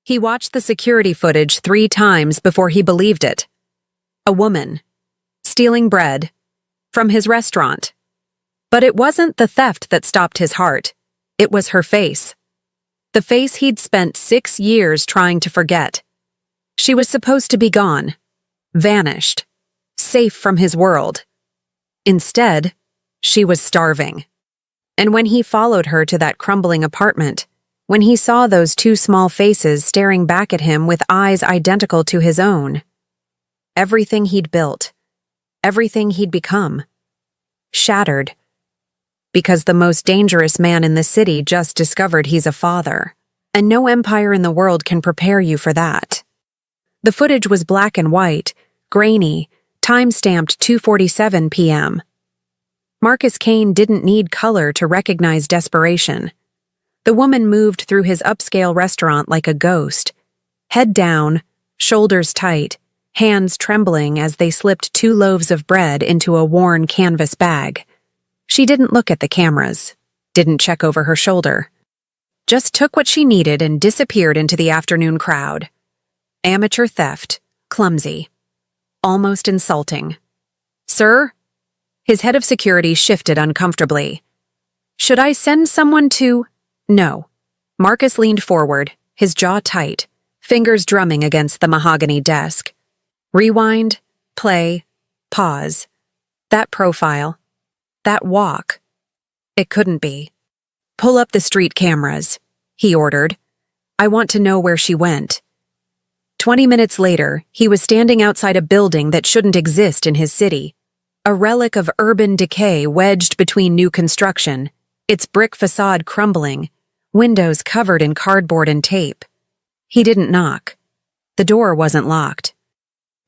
He watched the security footage 3 times before he believed it. A woman, stealing bread, from his restaurant. But it wasn't the theft that stopped his heart. It was her face. The face he'd spent 6 years trying to forget. She was supposed to be gone, vanished, safe from his world. Instead, she was starving. And when he followed her to that crumbling apartment, when he saw those 2 small faces staring back at him with eyes identical to his own, everything he'd built, everything he'd become, shattered. Because the most dangerous man in the city just discovered he's a father, and no empire in the world can prepare you for that. The footage was black and white, grainy, time-stamped 2:47 p.m. Marcus Kane didn't need color to recognize desperation. The woman moved through his upscale restaurant like a ghost, head down, shoulders tight, hands trembling as they slipped 2 loaves of bread into a worn canvas bag. She didn't look at the cameras, didn't check over her shoulder. Just took what she needed and disappeared into the afternoon crowd. Amateur theft, clumsy, almost insulting. "Sir?" His head of security shifted uncomfortably. "Should I send someone to—" "No." Marcus leaned forward, his jaw tight, fingers drumming against the mahogany desk. Rewind, play, pause. That profile. That walk. It couldn't be. "Pull up the street cameras," he ordered. "I want to know where she went." 20 minutes later, he was standing outside a building that shouldn't exist in his city. A relic of urban decay wedged between new construction, its brick facade crumbling, windows covered in cardboard and tape. He didn't knock. The door wasn't locked.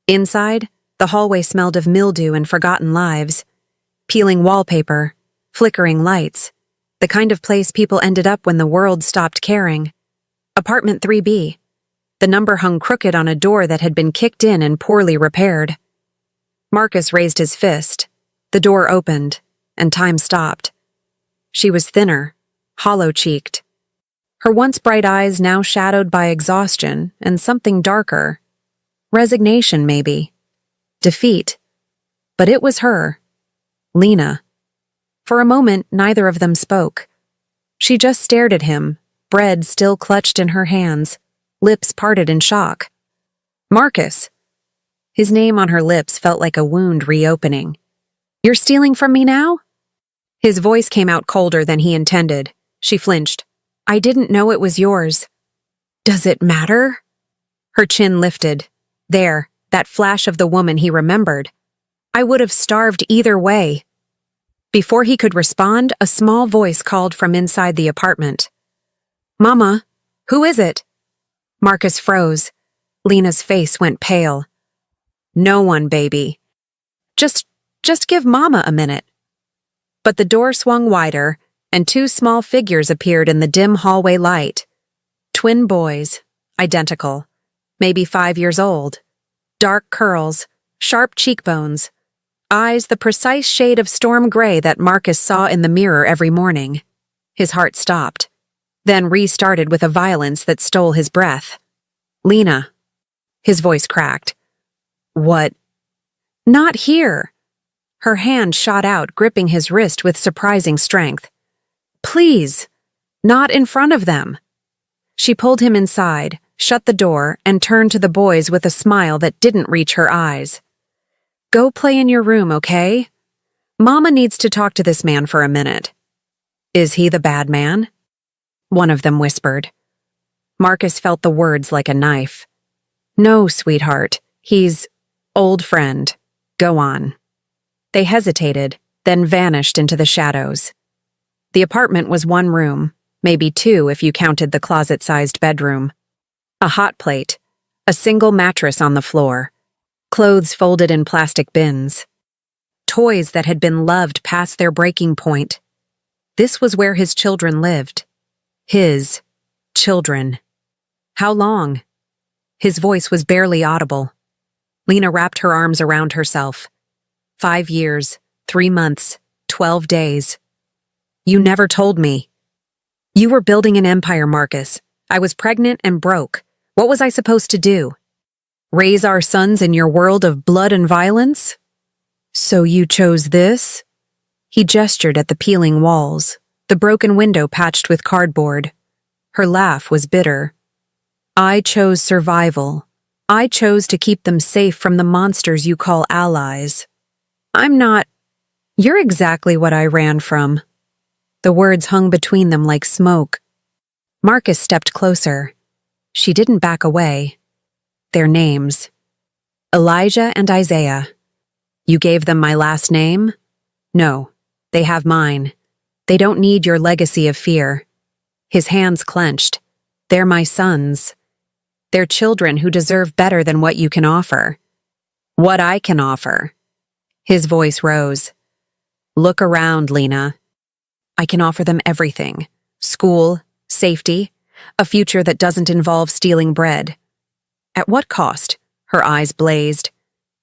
Inside, the hallway smelled of mildew and forgotten lives. Peeling wallpaper, flickering lights, the kind of place people ended up when the world stopped caring. Apartment 3B. The number hung crooked on a door that had been kicked in and poorly repaired. Marcus raised his fist. The door opened, and time stopped. She was thinner, hollow-cheeked. Her once bright eyes now shadowed by exhaustion and something darker. Resignation, maybe. Defeat. But it was her. Lena. For a moment, neither of them spoke. She just stared at him, bread still clutched in her hands, lips parted in shock. "Marcus." His name on her lips felt like a wound reopening. "You're stealing from me now?" His voice came out colder than he intended. She flinched. "I didn't know it was yours." "Does it matter?" Her chin lifted. There, that flash of the woman he remembered. "I would have starved either way." Before he could respond, a small voice called from inside the apartment. "Mama, who is it?" Marcus froze. Lena's face went pale. "No one, baby. Just give Mama a minute." But the door swung wider, and 2 small figures appeared in the dim hallway light. Twin boys, identical, maybe 5 years old. Dark curls, sharp cheekbones, eyes the precise shade of storm gray that Marcus saw in the mirror every morning. His heart stopped, then restarted with a violence that stole his breath. "Lena." His voice cracked. "What?" "Not here." Her hand shot out, gripping his wrist with surprising strength. "Please, not in front of them." She pulled him inside, shut the door, and turned to the boys with a smile that didn't reach her eyes. "Go play in your room, okay? Mama needs to talk to this man for a minute." "Is he the bad man?" one of them whispered. Marcus felt the words like a knife. "No, sweetheart, he's old friend. Go on." They hesitated, then vanished into the shadows. The apartment was 1 room, maybe 2 if you counted the closet-sized bedroom. A hot plate, a single mattress on the floor, clothes folded in plastic bins. Toys that had been loved past their breaking point. This was where his children lived. His children. How long? His voice was barely audible. Lena wrapped her arms around herself. 5 years, 3 months, 12 days. "You never told me." "You were building an empire, Marcus. I was pregnant and broke. What was I supposed to do? Raise our sons in your world of blood and violence? So you chose this? He gestured at the peeling walls, the broken window patched with cardboard. Her laugh was bitter. I chose survival. I chose to keep them safe from the monsters you call allies. I'm not. You're exactly what I ran from. The words hung between them like smoke. Marcus stepped closer. She didn't back away. Their names. Elijah and Isaiah. You gave them my last name? No, they have mine. They don't need your legacy of fear. His hands clenched. They're my sons. They're children who deserve better than what you can offer. What I can offer. His voice rose. Look around, Lena. I can offer them everything. School, safety, a future that doesn't involve stealing bread. At what cost? Her eyes blazed.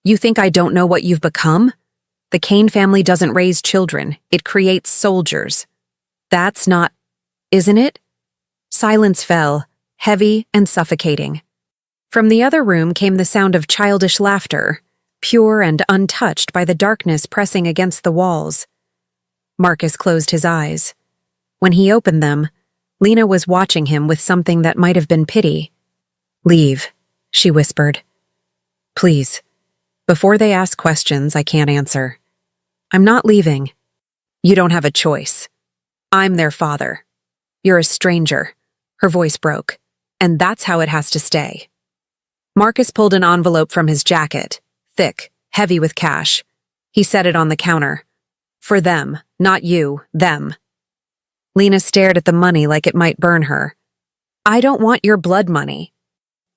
You think I don't know what you've become? The Kane family doesn't raise children. It creates soldiers. That's not, isn't it? Silence fell, heavy and suffocating. From the other room came the sound of childish laughter, pure and untouched by the darkness pressing against the walls. Marcus closed his eyes. When he opened them, Lena was watching him with something that might have been pity. Leave, she whispered. Please. Before they ask questions, I can't answer. I'm not leaving. You don't have a choice. I'm their father. You're a stranger. Her voice broke. And that's how it has to stay. Marcus pulled an envelope from his jacket, thick, heavy with cash. He set it on the counter. For them, not you, them. Lena stared at the money like it might burn her. I don't want your blood money.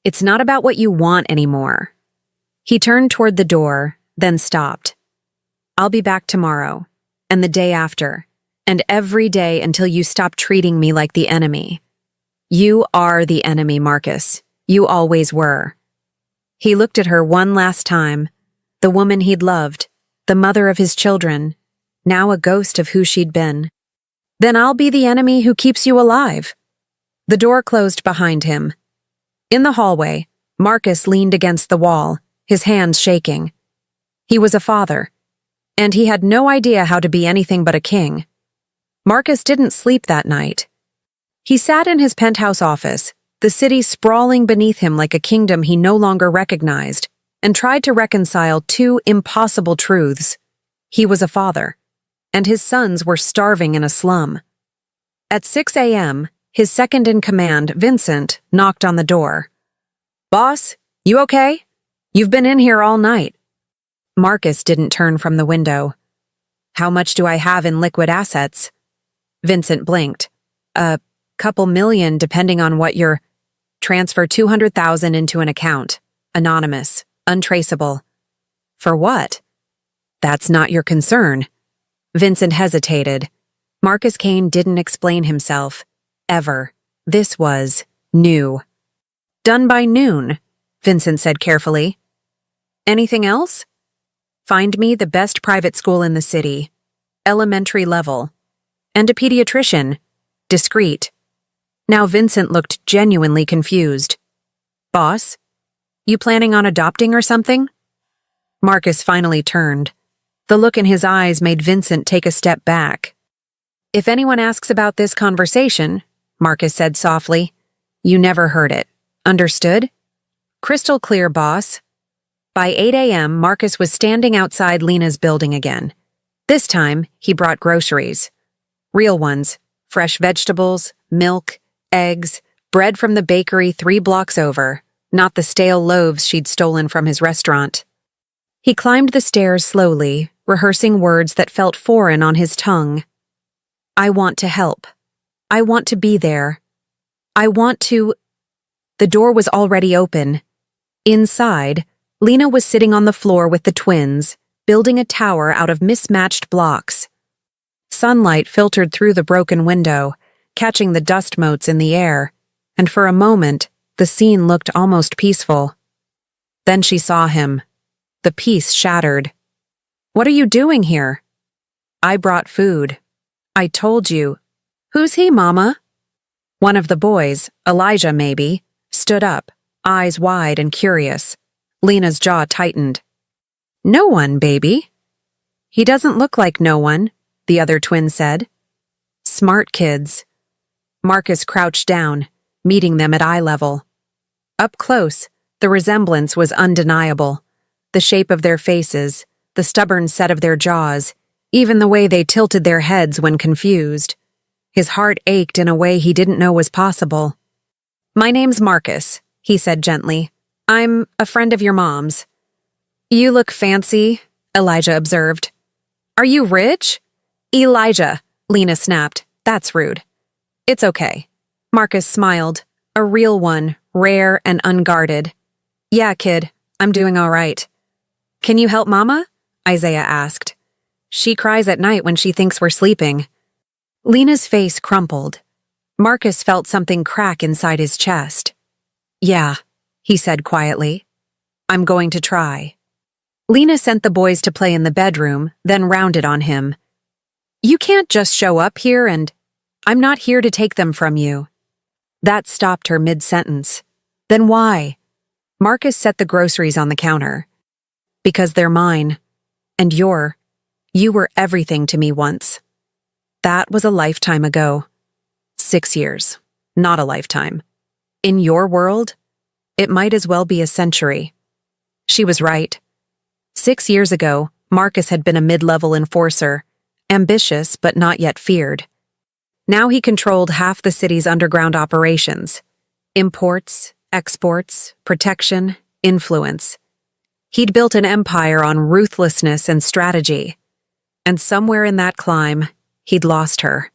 It's not about what you want anymore. He turned toward the door, then stopped. I'll be back tomorrow, and the day after, and every day until you stop treating me like the enemy. You are the enemy, Marcus. You always were. He looked at her one last time, the woman he'd loved, the mother of his children, now a ghost of who she'd been. Then I'll be the enemy who keeps you alive. The door closed behind him. In the hallway, Marcus leaned against the wall, his hands shaking. He was a father, and he had no idea how to be anything but a king. Marcus didn't sleep that night. He sat in his penthouse office, the city sprawling beneath him like a kingdom he no longer recognized, and tried to reconcile two impossible truths. He was a father, and his sons were starving in a slum. At 6 a.m., his second-in-command, Vincent, knocked on the door. Boss, you okay? You've been in here all night. Marcus didn't turn from the window. How much do I have in liquid assets? Vincent blinked. A couple million, depending on what you're... Transfer 200,000 into an account. Anonymous. Untraceable. For what? That's not your concern. Vincent hesitated. Marcus Kane didn't explain himself. Ever. This was new. Done by noon, Vincent said carefully. Anything else? Find me the best private school in the city. Elementary level. And a pediatrician. Discreet. Now Vincent looked genuinely confused. Boss? You planning on adopting or something? Marcus finally turned. The look in his eyes made Vincent take a step back. If anyone asks about this conversation, Marcus said softly, you never heard it. Understood? Crystal clear, boss. By 8 a.m., Marcus was standing outside Lena's building again. This time, he brought groceries. Real ones, fresh vegetables, milk, eggs, bread from the bakery 3 blocks over, not the stale loaves she'd stolen from his restaurant. He climbed the stairs slowly, rehearsing words that felt foreign on his tongue. I want to help. I want to be there. I want to... The door was already open. Inside, Lena was sitting on the floor with the twins, building a tower out of mismatched blocks. Sunlight filtered through the broken window, catching the dust motes in the air, and for a moment, the scene looked almost peaceful. Then she saw him. The peace shattered. What are you doing here? I brought food. I told you. Who's he, Mama? One of the boys, Elijah maybe, stood up, eyes wide and curious. Lena's jaw tightened. No one, baby. He doesn't look like no one, the other twin said. Smart kids. Marcus crouched down, meeting them at eye level. Up close, the resemblance was undeniable. The shape of their faces, the stubborn set of their jaws, even the way they tilted their heads when confused. His heart ached in a way he didn't know was possible. My name's Marcus, he said gently. I'm a friend of your mom's. You look fancy, Elijah observed. Are you rich? Elijah, Lena snapped. That's rude. It's okay. Marcus smiled, a real one, rare and unguarded. Yeah, kid, I'm doing all right. Can you help Mama? Isaiah asked. She cries at night when she thinks we're sleeping. Lena's face crumpled. Marcus felt something crack inside his chest. Yeah, he said quietly. I'm going to try. Lena sent the boys to play in the bedroom, then rounded on him. You can't just show up here and... I'm not here to take them from you. That stopped her mid-sentence. Then why? Marcus set the groceries on the counter. Because they're mine. And you were everything to me once. That was a lifetime ago. 6 years. Not a lifetime. In your world, it might as well be a century. She was right. 6 years ago, Marcus had been a mid-level enforcer, ambitious but not yet feared. Now he controlled half the city's underground operations. Imports, exports, protection, influence. He'd built an empire on ruthlessness and strategy. And somewhere in that climb, he'd lost her.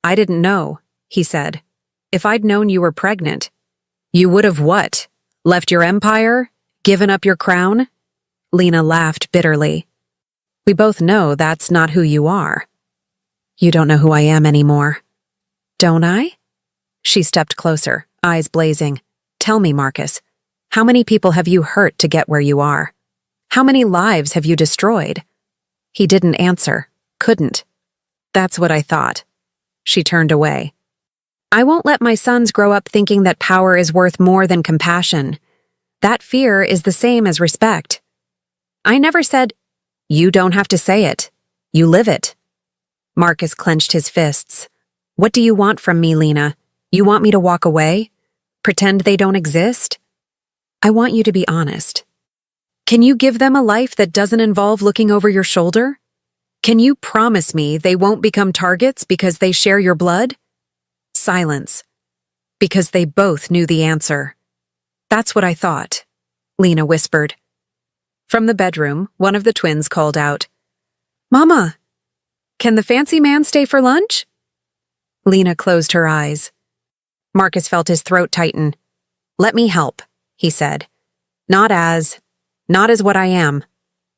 I didn't know, he said. If I'd known you were pregnant, you would have what? Left your empire? Given up your crown? Lena laughed bitterly. We both know that's not who you are. You don't know who I am anymore. Don't I? She stepped closer, eyes blazing. Tell me, Marcus, how many people have you hurt to get where you are? How many lives have you destroyed? He didn't answer, couldn't. That's what I thought. She turned away. I won't let my sons grow up thinking that power is worth more than compassion. That fear is the same as respect. I never said, you don't have to say it. You live it. Marcus clenched his fists. What do you want from me, Lena? You want me to walk away? Pretend they don't exist? I want you to be honest. Can you give them a life that doesn't involve looking over your shoulder? Can you promise me they won't become targets because they share your blood? Silence. Because they both knew the answer. That's what I thought, Lena whispered. From the bedroom, one of the twins called out, Mama, can the fancy man stay for lunch? Lena closed her eyes. Marcus felt his throat tighten. Let me help, he said. Not as what I am.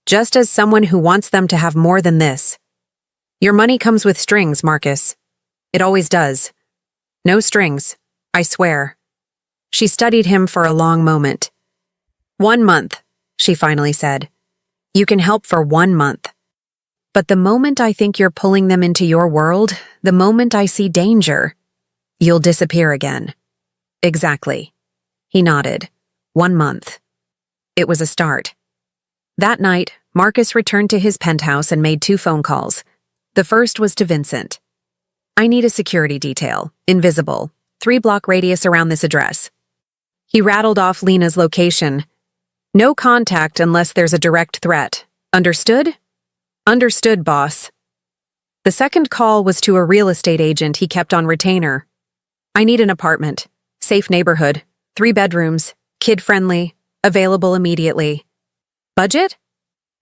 Just as someone who wants them to have more than this. Your money comes with strings, Marcus. It always does. No strings, I swear. She studied him for a long moment. 1 month, she finally said. You can help for 1 month. But the moment I think you're pulling them into your world, the moment I see danger, you'll disappear again. Exactly. He nodded. 1 month. It was a start. That night, Marcus returned to his penthouse and made 2 phone calls. The first was to Vincent. I need a security detail, invisible, 3-block radius around this address. He rattled off Lena's location. No contact unless there's a direct threat. Understood? Understood, boss. The second call was to a real estate agent he kept on retainer. I need an apartment. Safe neighborhood. 3 bedrooms. Kid-friendly. Available immediately. Budget?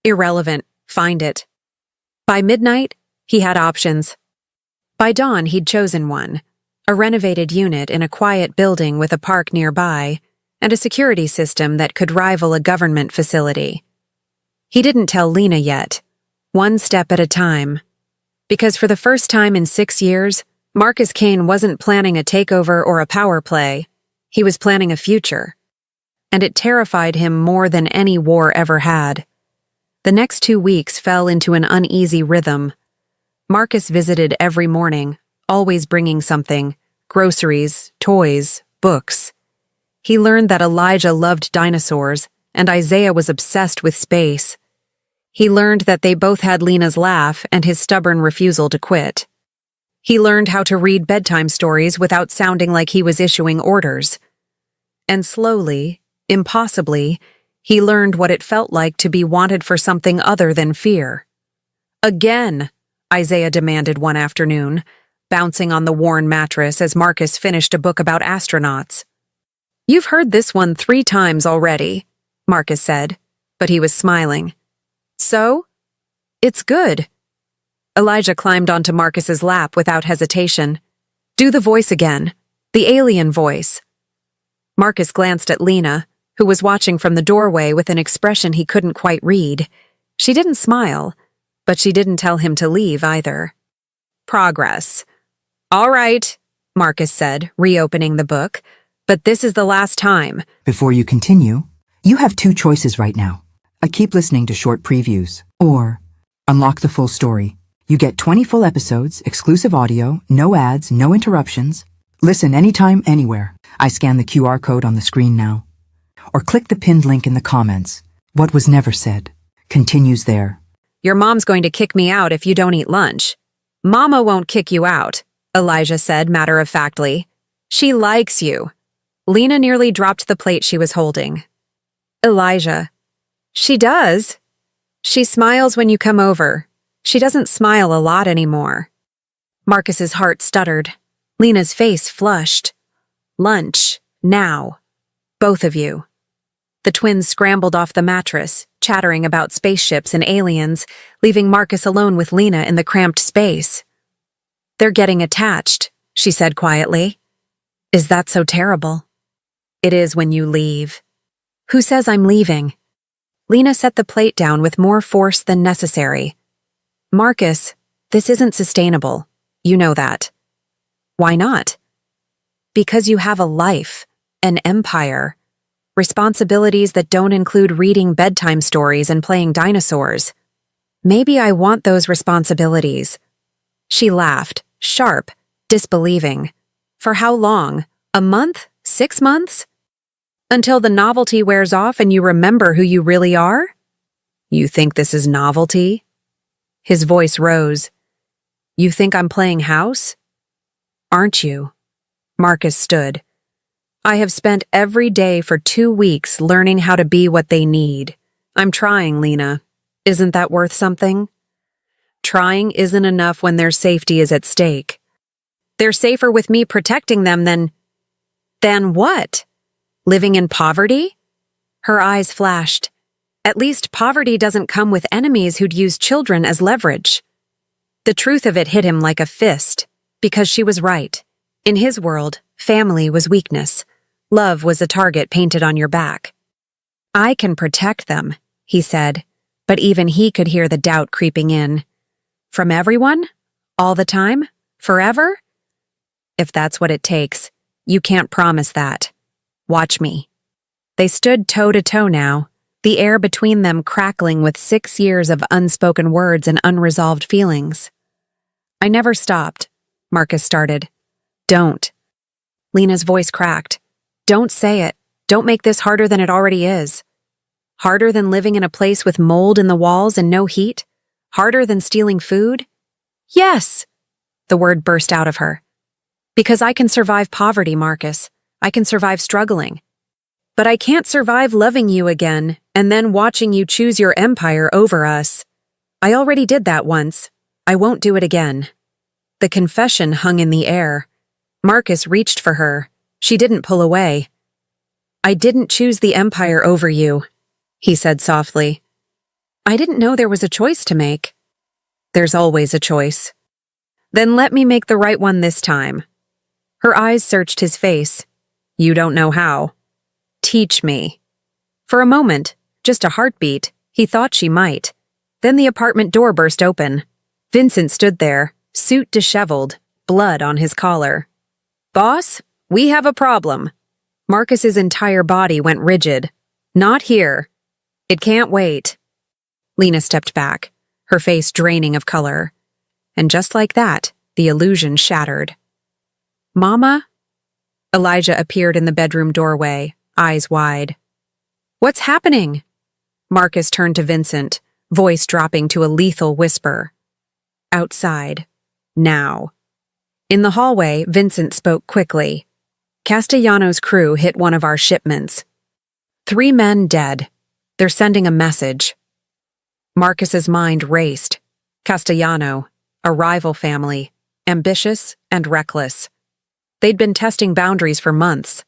Irrelevant. Find it. By midnight, he had options. By dawn, he'd chosen one. A renovated unit in a quiet building with a park nearby, and a security system that could rival a government facility. He didn't tell Lena yet. 1 step at a time. Because for the first time in 6 years, Marcus Kane wasn't planning a takeover or a power play. He was planning a future. And it terrified him more than any war ever had. The next 2 weeks fell into an uneasy rhythm. Marcus visited every morning, always bringing something: groceries, toys, books. He learned that Elijah loved dinosaurs and Isaiah was obsessed with space. He learned that they both had Lena's laugh and his stubborn refusal to quit. He learned how to read bedtime stories without sounding like he was issuing orders. And slowly, impossibly, he learned what it felt like to be wanted for something other than fear. Again, Isaiah demanded one afternoon, bouncing on the worn mattress as Marcus finished a book about astronauts. "You've heard this one 3 times already," Marcus said, but he was smiling. "So? It's good." Elijah climbed onto Marcus's lap without hesitation. "Do the voice again. The alien voice." Marcus glanced at Lena, who was watching from the doorway with an expression he couldn't quite read. She didn't smile, but she didn't tell him to leave either. "Progress." "All right," Marcus said, reopening the book, "but this is the last time." Before you continue, you have 2 choices right now. Keep listening to short previews, or unlock the full story. You get 20 full episodes, exclusive audio, no ads, no interruptions. Listen anytime, anywhere. I scan the QR code on the screen now. Or click the pinned link in the comments. What was never said continues there. "Your mom's going to kick me out if you don't eat lunch." "Mama won't kick you out," Elijah said matter-of-factly. "She likes you." Lena nearly dropped the plate she was holding. "Elijah." "She does. She smiles when you come over. She doesn't smile a lot anymore." Marcus's heart stuttered. Lena's face flushed. "Lunch. Now. Both of you." The twins scrambled off the mattress, chattering about spaceships and aliens, leaving Marcus alone with Lena in the cramped space. "They're getting attached," she said quietly. "Is that so terrible?" "It is when you leave." "Who says I'm leaving?" Lena set the plate down with more force than necessary. "Marcus, this isn't sustainable. You know that." "Why not?" "Because you have a life, an empire, responsibilities that don't include reading bedtime stories and playing dinosaurs. Maybe I want those responsibilities." She laughed, sharp, disbelieving. "For how long? A month? 6 months? Until the novelty wears off and you remember who you really are?" "You think this is novelty?" His voice rose. "You think I'm playing house?" "Aren't you?" Marcus stood. "I have spent every day for 2 weeks learning how to be what they need. I'm trying, Lena. Isn't that worth something?" "Trying isn't enough when their safety is at stake." "They're safer with me protecting them than..." "Than what? Living in poverty?" Her eyes flashed. "At least poverty doesn't come with enemies who'd use children as leverage." The truth of it hit him like a fist, because she was right. In his world, family was weakness. Love was a target painted on your back. "I can protect them," he said, but even he could hear the doubt creeping in. "From everyone? All the time? Forever?" "If that's what it takes, you can't promise that. Watch me." They stood toe-to-toe now, the air between them crackling with 6 years of unspoken words and unresolved feelings. "I never stopped," Marcus started. "Don't." Lena's voice cracked. "Don't say it. Don't make this harder than it already is. Harder than living in a place with mold in the walls and no heat? Harder than stealing food?" "Yes!" The word burst out of her. "Because I can survive poverty, Marcus. I can survive struggling. But I can't survive loving you again and then watching you choose your empire over us. I already did that once. I won't do it again." The confession hung in the air. Marcus reached for her. She didn't pull away. "I didn't choose the empire over you," he said softly. "I didn't know there was a choice to make." "There's always a choice." "Then let me make the right one this time." Her eyes searched his face. "You don't know how." "Teach me." For a moment, just a heartbeat, he thought she might. Then the apartment door burst open. Vincent stood there, suit disheveled, blood on his collar. "Boss, we have a problem." Marcus's entire body went rigid. "Not here. It can't wait." Lena stepped back, her face draining of color. And just like that, the illusion shattered. "Mama?" Elijah appeared in the bedroom doorway, eyes wide. "What's happening?" Marcus turned to Vincent, voice dropping to a lethal whisper. "Outside. Now." In the hallway, Vincent spoke quickly. "Castellano's crew hit one of our shipments. 3 men dead. They're sending a message." Marcus's mind raced. Castellano, a rival family, ambitious and reckless. They'd been testing boundaries for months.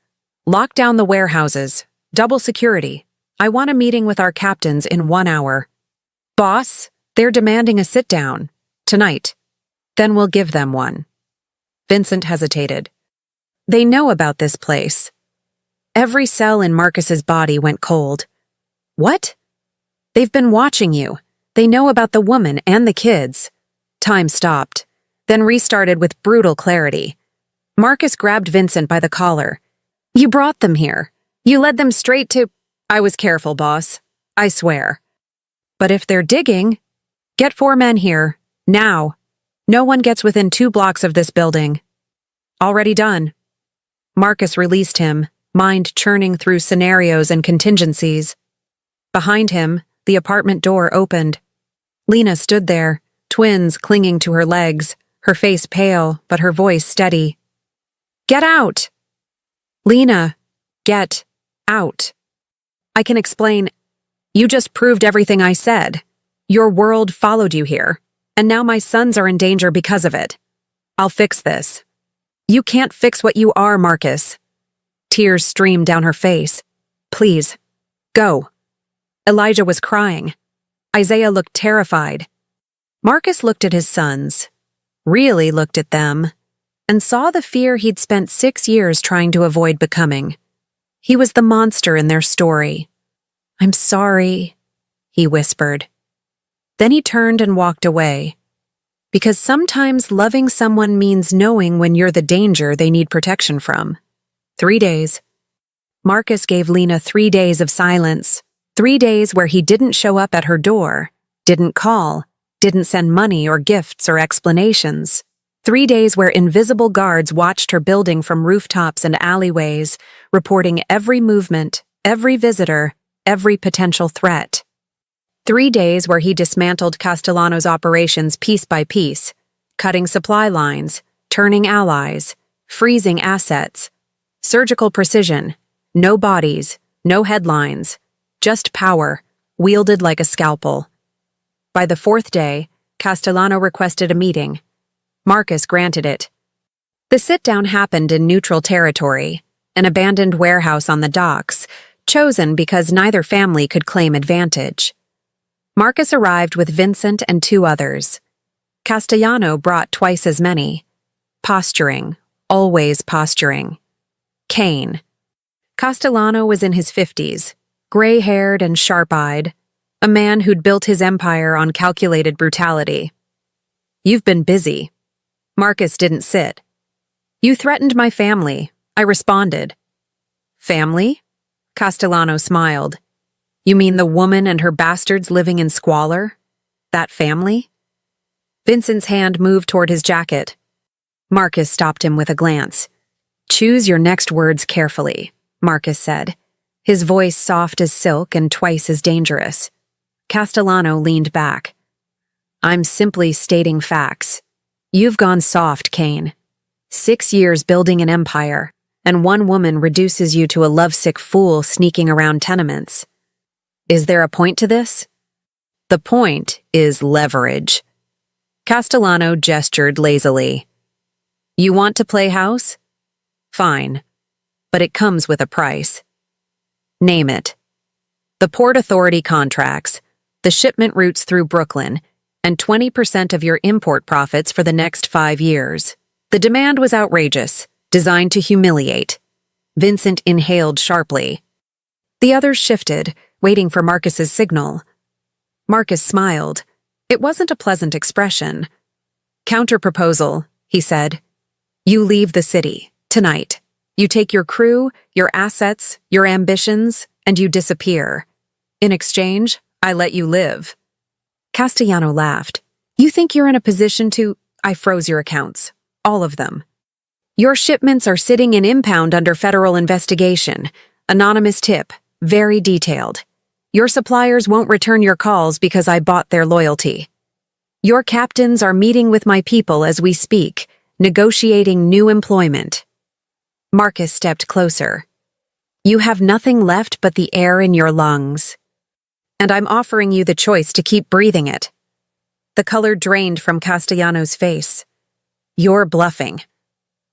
"Lock down the warehouses. Double security. I want a meeting with our captains in 1 hour." "Boss, they're demanding a sit-down. Tonight. Then we'll give them one." Vincent hesitated. "They know about this place." Every cell in Marcus's body went cold. "What?" "They've been watching you. They know about the woman and the kids." Time stopped, then restarted with brutal clarity. Marcus grabbed Vincent by the collar. "You brought them here. You led them straight to—" "I was careful, boss. I swear." "But if they're digging, get 4 men here, now. No one gets within 2 blocks of this building." "Already done." Marcus released him, mind churning through scenarios and contingencies. Behind him, the apartment door opened. Lena stood there, twins clinging to her legs, her face pale, but her voice steady. "Get out!" "Lena, get out." "I can explain. You just proved everything I said. Your world followed you here, and now my sons are in danger because of it. I'll fix this." "You can't fix what you are, Marcus." Tears streamed down her face. "Please, go." Elijah was crying. Isaiah looked terrified. Marcus looked at his sons, really looked at them, and saw the fear he'd spent 6 years trying to avoid becoming. He was the monster in their story. "I'm sorry," he whispered. Then he turned and walked away. Because sometimes loving someone means knowing when you're the danger they need protection from. 3 days. Marcus gave Lena 3 days of silence. 3 days where he didn't show up at her door, didn't call, didn't send money or gifts or explanations. 3 days where invisible guards watched her building from rooftops and alleyways, reporting every movement, every visitor, every potential threat. 3 days where he dismantled Castellano's operations piece by piece, cutting supply lines, turning allies, freezing assets. Surgical precision, no bodies, no headlines, just power, wielded like a scalpel. By the 4th day, Castellano requested a meeting. Marcus granted it. The sit-down happened in neutral territory, an abandoned warehouse on the docks, chosen because neither family could claim advantage. Marcus arrived with Vincent and 2 others. Castellano brought twice as many. Posturing, always posturing. Cain. Castellano was in his 50s, gray-haired and sharp-eyed, a man who'd built his empire on calculated brutality. "You've been busy." Marcus didn't sit. "You threatened my family. I responded." "Family?" Castellano smiled. "You mean the woman and her bastards living in squalor? That family?" Vincent's hand moved toward his jacket. Marcus stopped him with a glance. "Choose your next words carefully," Marcus said, his voice soft as silk and twice as dangerous. Castellano leaned back. "I'm simply stating facts. You've gone soft, Cain. 6 years building an empire, and one woman reduces you to a lovesick fool sneaking around tenements. Is there a point to this?" "The point is leverage." Castellano gestured lazily. "You want to play house? Fine. But it comes with a price." "Name it." "The Port Authority contracts, the shipment routes through Brooklyn, and 20% of your import profits for the next 5 years. The demand was outrageous, designed to humiliate. Vincent inhaled sharply. The others shifted, waiting for Marcus's signal. Marcus smiled. It wasn't a pleasant expression. "Counterproposal," he said. "You leave the city, tonight. You take your crew, your assets, your ambitions, and you disappear. In exchange, I let you live." Castellano laughed. "You think you're in a position to— I froze your accounts. All of them. Your shipments are sitting in impound under federal investigation. Anonymous tip, very detailed. Your suppliers won't return your calls because I bought their loyalty. Your captains are meeting with my people as we speak, negotiating new employment. Marcus stepped closer. You have nothing left but the air in your lungs. And I'm offering you the choice to keep breathing it. The color drained from Castellano's face. You're bluffing.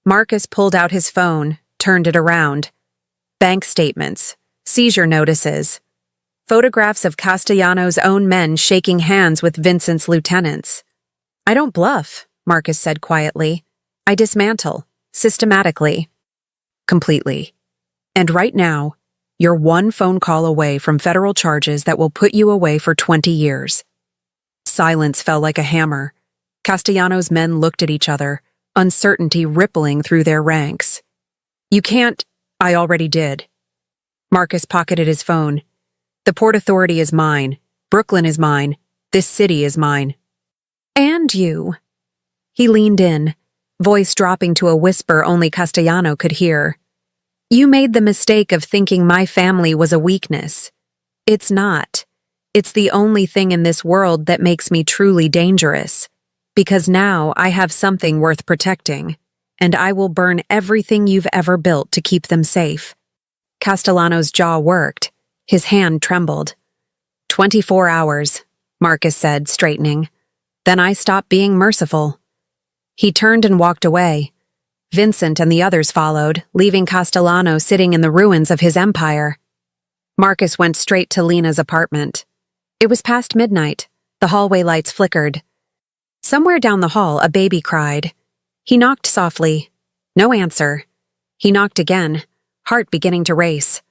Marcus pulled out his phone, turned it around. Bank statements, seizure notices, photographs of Castellano's own men shaking hands with Vincent's lieutenants. I don't bluff, Marcus said quietly. I dismantle, systematically. Completely. And right now, you're one phone call away from federal charges that will put you away for 20 years. Silence fell like a hammer. Castellano's men looked at each other, uncertainty rippling through their ranks. You can't. I already did. Marcus pocketed his phone. The Port Authority is mine. Brooklyn is mine. This city is mine. And you. He leaned in, voice dropping to a whisper only Castellano could hear. You made the mistake of thinking my family was a weakness. It's not. It's the only thing in this world that makes me truly dangerous. Because now I have something worth protecting, and I will burn everything you've ever built to keep them safe. Castellano's jaw worked. His hand trembled. 24 hours, Marcus said, straightening. Then I stopped being merciful. He turned and walked away. Vincent and the others followed, leaving Castellano sitting in the ruins of his empire. Marcus went straight to Lena's apartment. It was past midnight. The hallway lights flickered. Somewhere down the hall, a baby cried. He knocked softly. No answer. He knocked again, heart beginning to race.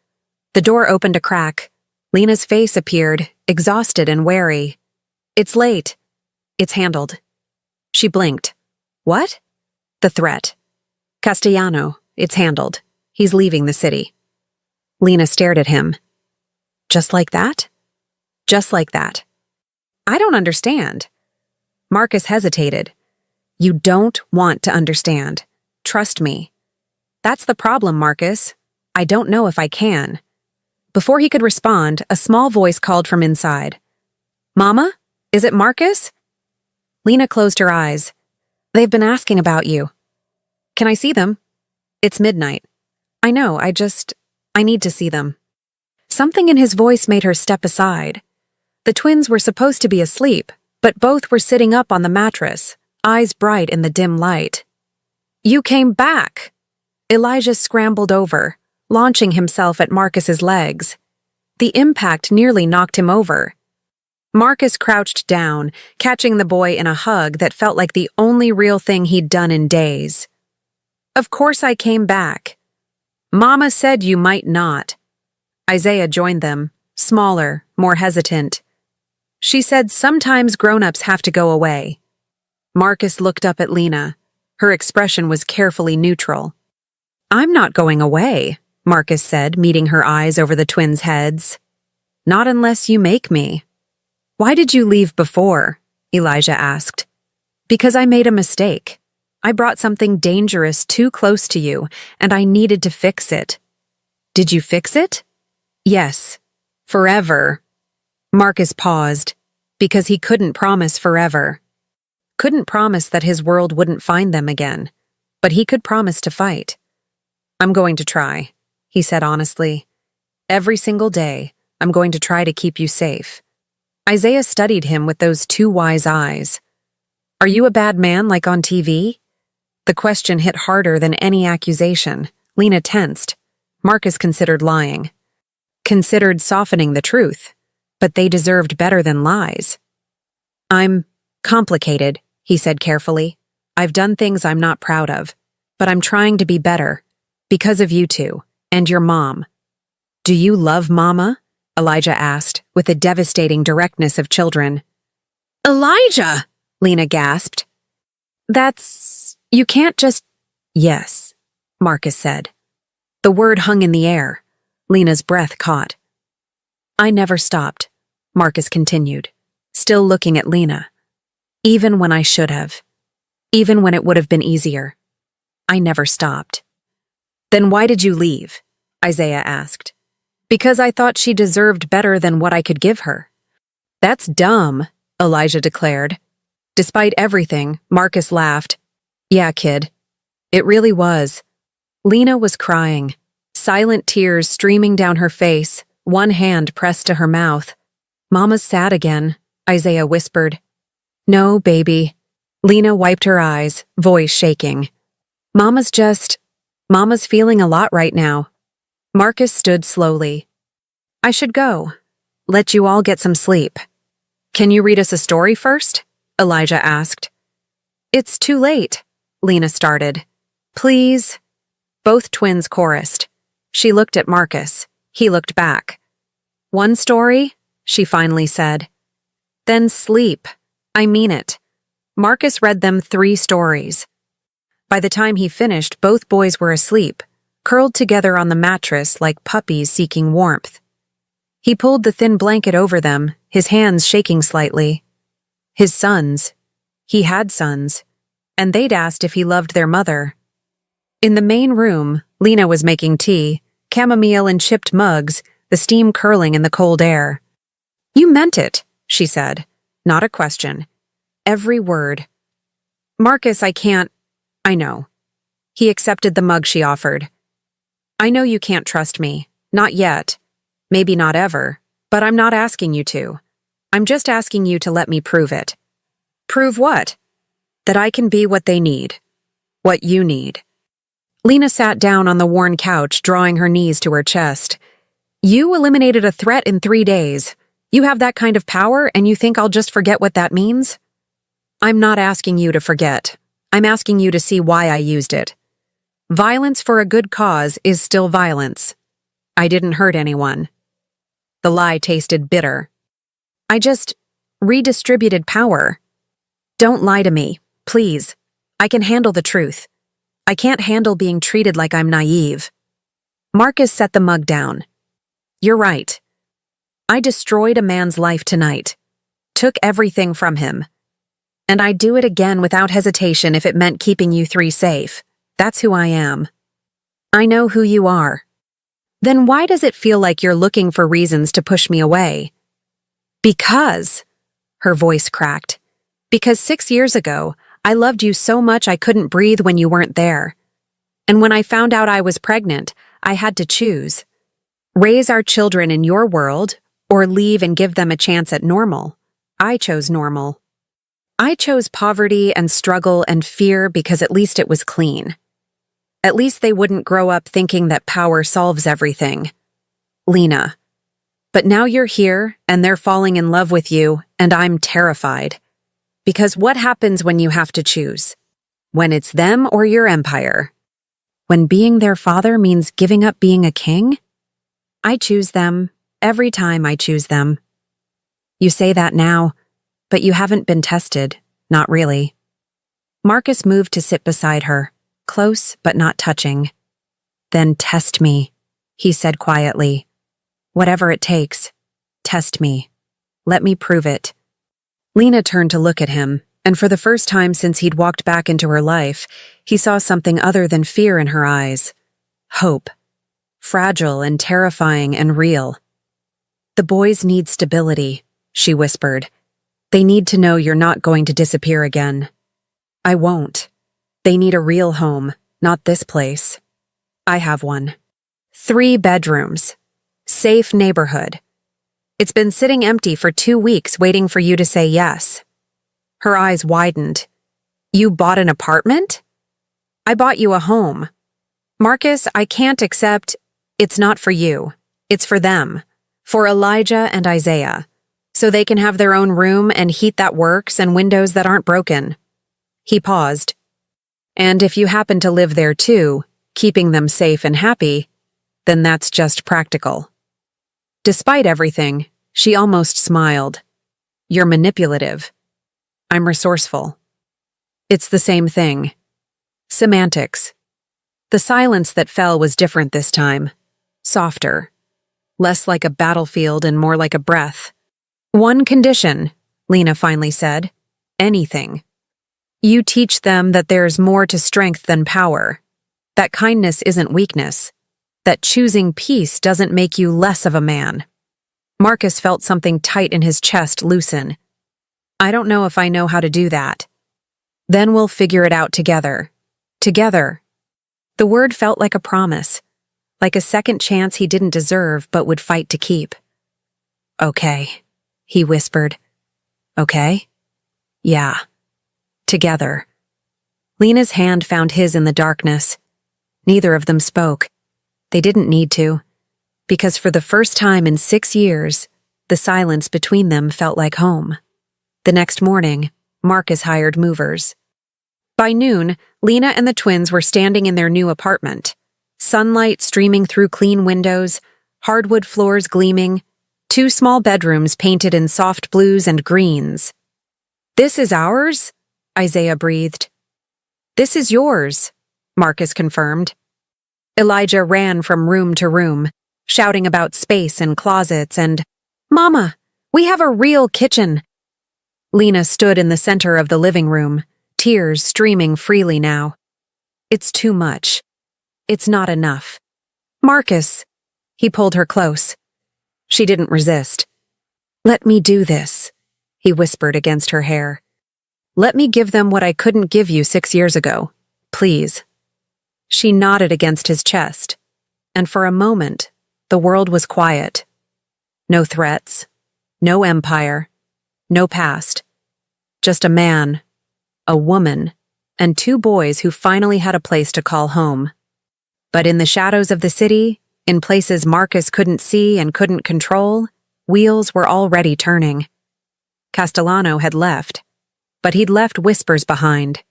The door opened a crack. Lena's face appeared, exhausted and wary. It's late. It's handled. She blinked. What? The threat. Castellano, it's handled. He's leaving the city. Lena stared at him. Just like that? Just like that. I don't understand. Marcus hesitated. You don't want to understand. Trust me. That's the problem, Marcus. I don't know if I can. Before he could respond, a small voice called from inside. Mama? Is it Marcus? Lena closed her eyes. They've been asking about you. Can I see them? It's midnight. I know, I need to see them. Something in his voice made her step aside. The twins were supposed to be asleep, but both were sitting up on the mattress, eyes bright in the dim light. You came back! Elijah scrambled over, launching himself at Marcus's legs. The impact nearly knocked him over. Marcus crouched down, catching the boy in a hug that felt like the only real thing he'd done in days. Of course I came back. Mama said you might not. Isaiah joined them, smaller, more hesitant. She said sometimes grown-ups have to go away. Marcus looked up at Lena. Her expression was carefully neutral. I'm not going away, Marcus said, meeting her eyes over the twins' heads. Not unless you make me. Why did you leave before? Elijah asked. Because I made a mistake. I brought something dangerous too close to you, and I needed to fix it. Did you fix it? Yes. Forever. Marcus paused, because he couldn't promise forever. Couldn't promise that his world wouldn't find them again, but he could promise to fight. I'm going to try, he said honestly. Every single day, I'm going to try to keep you safe. Isaiah studied him with those two wise eyes. Are you a bad man like on TV? The question hit harder than any accusation. Lena tensed. Marcus considered lying. Considered softening the truth. But they deserved better than lies. I'm complicated, he said carefully. I've done things I'm not proud of. But I'm trying to be better. Because of you two. And your mom. Do you love Mama? Elijah asked, with the devastating directness of children. Elijah! Lena gasped. You can't just... Yes, Marcus said. The word hung in the air. Lena's breath caught. I never stopped, Marcus continued, still looking at Lena. Even when I should have. Even when it would have been easier. I never stopped. Then why did you leave? Isaiah asked. Because I thought she deserved better than what I could give her. That's dumb, Elijah declared. Despite everything, Marcus laughed. Yeah, kid. It really was. Lena was crying, silent tears streaming down her face, one hand pressed to her mouth. Mama's sad again, Isaiah whispered. No, baby. Lena wiped her eyes, voice shaking. Mama's feeling a lot right now. Marcus stood slowly. I should go. Let you all get some sleep. Can you read us a story first? Elijah asked. It's too late, Lena started. Please. Both twins chorused. She looked at Marcus. He looked back. One story? She finally said. Then sleep. I mean it. Marcus read them 3 stories. By the time he finished, both boys were asleep, curled together on the mattress like puppies seeking warmth. He pulled the thin blanket over them, his hands shaking slightly. His sons. He had sons, and they'd asked if he loved their mother. In the main room, Lena was making tea, chamomile in chipped mugs, the steam curling in the cold air. You meant it, she said. Not a question. Every word. Marcus, I can't. I know. He accepted the mug she offered. I know you can't trust me. Not yet. Maybe not ever. But I'm not asking you to. I'm just asking you to let me prove it. Prove what? That I can be what they need. What you need. Lena sat down on the worn couch, drawing her knees to her chest. You eliminated a threat in 3 days. You have that kind of power, and you think I'll just forget what that means? I'm not asking you to forget. I'm asking you to see why I used it. Violence for a good cause is still violence. I didn't hurt anyone. The lie tasted bitter. I just redistributed power. Don't lie to me, please. I can handle the truth. I can't handle being treated like I'm naive. Marcus set the mug down. You're right. I destroyed a man's life tonight. Took everything from him. And I'd do it again without hesitation if it meant keeping you 3 safe. That's who I am. I know who you are. Then why does it feel like you're looking for reasons to push me away? Because, her voice cracked, because 6 years ago, I loved you so much I couldn't breathe when you weren't there. And when I found out I was pregnant, I had to choose. Raise our children in your world, or leave and give them a chance at normal. I chose normal. I chose poverty and struggle and fear because at least it was clean. At least they wouldn't grow up thinking that power solves everything. Lena. But now you're here, and they're falling in love with you, and I'm terrified. Because what happens when you have to choose? When it's them or your empire? When being their father means giving up being a king? I choose them, every time I choose them. You say that now, but you haven't been tested, not really. Marcus moved to sit beside her, close but not touching. Then test me, he said quietly. Whatever it takes, test me. Let me prove it. Lena turned to look at him, and for the first time since he'd walked back into her life, he saw something other than fear in her eyes. Hope. Fragile and terrifying and real. The boys need stability, she whispered. They need to know you're not going to disappear again. I won't. They need a real home, not this place. I have one. 3 bedrooms. Safe neighborhood. It's been sitting empty for 2 weeks waiting for you to say yes. Her eyes widened. You bought an apartment? I bought you a home. Marcus, I can't accept. It's not for you. It's for them. For Elijah and Isaiah. So they can have their own room and heat that works and windows that aren't broken. He paused. And if you happen to live there too, keeping them safe and happy, then that's just practical. Despite everything, she almost smiled. You're manipulative. I'm resourceful. It's the same thing. Semantics. The silence that fell was different this time. Softer. Less like a battlefield and more like a breath. One condition, Lena finally said. Anything. You teach them that there's more to strength than power. That kindness isn't weakness. that choosing peace doesn't make you less of a man. Marcus felt something tight in his chest loosen. I don't know if I know how to do that. Then we'll figure it out together. Together. The word felt like a promise, like a second chance he didn't deserve but would fight to keep. Okay, he whispered. Okay? Yeah. Together. Lena's hand found his in the darkness. Neither of them spoke. They didn't need to, because for the first time in 6 years, the silence between them felt like home. The next morning, Marcus hired movers. By noon, Lena and the twins were standing in their new apartment. Sunlight streaming through clean windows, hardwood floors gleaming, 2 small bedrooms painted in soft blues and greens. This is ours? Isaiah breathed. This is yours, Marcus confirmed. Elijah ran from room to room, shouting about space and closets and, Mama, we have a real kitchen. Lena stood in the center of the living room, tears streaming freely now. It's too much. It's not enough. Marcus, he pulled her close. She didn't resist. Let me do this, he whispered against her hair. Let me give them what I couldn't give you 6 years ago, please. She nodded against his chest, and for a moment, the world was quiet. No threats, no empire, no past. Just a man, a woman, and 2 boys who finally had a place to call home. But in the shadows of the city, in places Marcus couldn't see and couldn't control, wheels were already turning. Castellano had left, but he'd left whispers behind.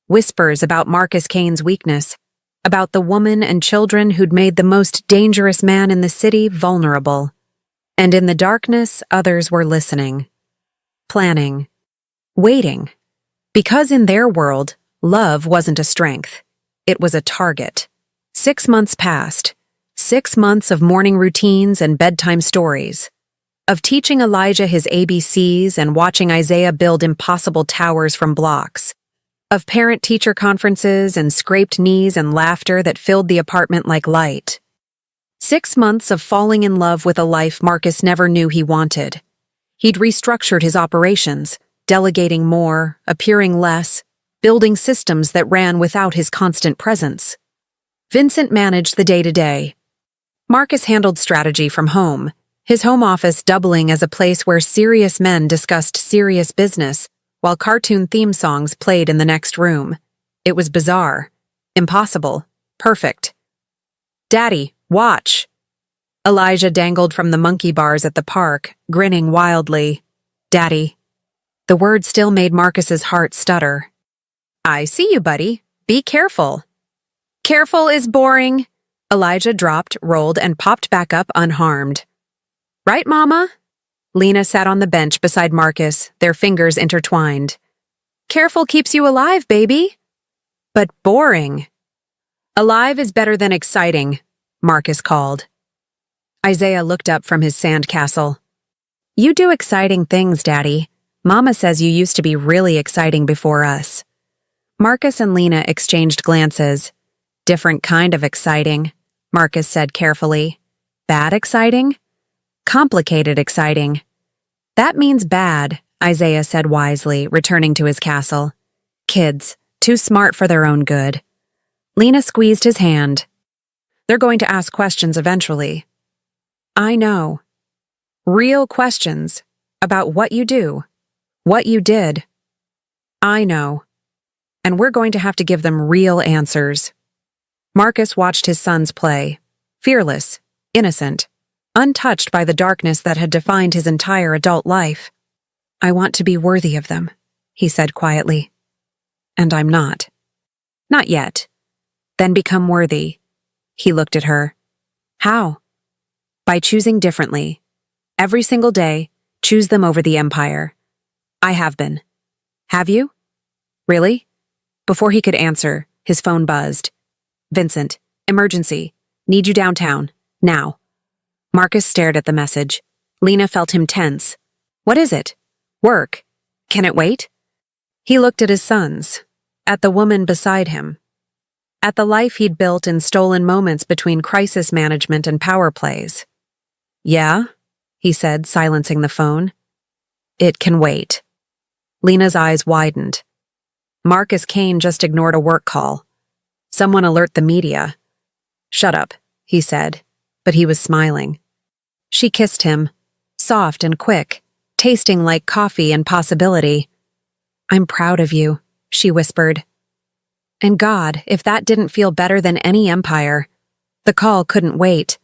Whispers about Marcus Kane's weakness, about the woman and children who'd made the most dangerous man in the city vulnerable. And in the darkness, others were listening, planning, waiting. Because in their world, love wasn't a strength. It was a target. 6 months passed. 6 months of morning routines and bedtime stories. Of teaching Elijah his ABCs and watching Isaiah build impossible towers from blocks. Of parent-teacher conferences and scraped knees and laughter that filled the apartment like light. 6 months of falling in love with a life Marcus never knew he wanted. He'd restructured his operations, delegating more, appearing less, building systems that ran without his constant presence. Vincent managed the day-to-day. Marcus handled strategy from home, his home office doubling as a place where serious men discussed serious business, while cartoon theme songs played in the next room. It was bizarre, impossible, perfect. Daddy, watch! Elijah dangled from the monkey bars at the park, grinning wildly. Daddy. The word still made Marcus's heart stutter. I see you, buddy. Be careful. Careful is boring. Elijah dropped, rolled, and popped back up unharmed. Right, Mama? Lena sat on the bench beside Marcus, their fingers intertwined. Careful keeps you alive, baby. But boring. Alive is better than exciting, Marcus called. Isaiah looked up from his sandcastle. You do exciting things, Daddy. Mama says you used to be really exciting before us. Marcus and Lena exchanged glances. Different kind of exciting, Marcus said carefully. Bad exciting? Complicated exciting. That means bad, Isaiah said wisely, returning to his castle. Kids, too smart for their own good. Lena squeezed his hand. They're going to ask questions eventually. I know. Real questions about what you do, what you did. I know. And we're going to have to give them real answers. Marcus watched his sons play, fearless, innocent, untouched by the darkness that had defined his entire adult life. I want to be worthy of them, he said quietly. And I'm not. Not yet. Then become worthy. He looked at her. How? By choosing differently. Every single day, choose them over the empire. I have been. Have you? Really? Before he could answer, his phone buzzed. Vincent, emergency. Need you downtown. Now. Marcus stared at the message. Lena felt him tense. What is it? Work. Can it wait? He looked at his sons, at the woman beside him. at the life he'd built in stolen moments between crisis management and power plays. "Yeah?" he said, silencing the phone. "It can wait." Lena's eyes widened. Marcus Kane just ignored a work call. "Someone alert the media." "Shut up," he said, but he was smiling. She kissed him, soft and quick, tasting like coffee and possibility. "I'm proud of you," she whispered. And God, if that didn't feel better than any empire. The call couldn't wait.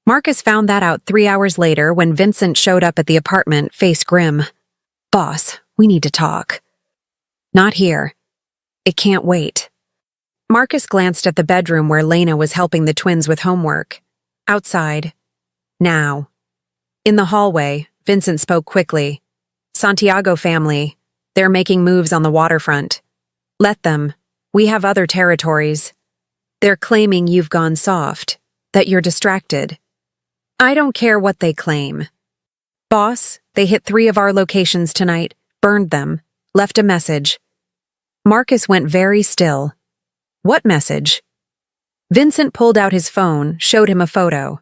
Marcus found that out 3 hours later when Vincent showed up at the apartment, face grim. "Boss, we need to talk." "Not here. It can't wait." Marcus glanced at the bedroom where Lena was helping the twins with homework. Outside. Now. In the hallway, Vincent spoke quickly. "Santiago family. They're making moves on the waterfront. Let them. We have other territories. They're claiming you've gone soft, that you're distracted. I don't care what they claim. Boss, they hit 3 of our locations tonight, burned them, left a message." Marcus went very still. "What message?" Vincent pulled out his phone, showed him a photo.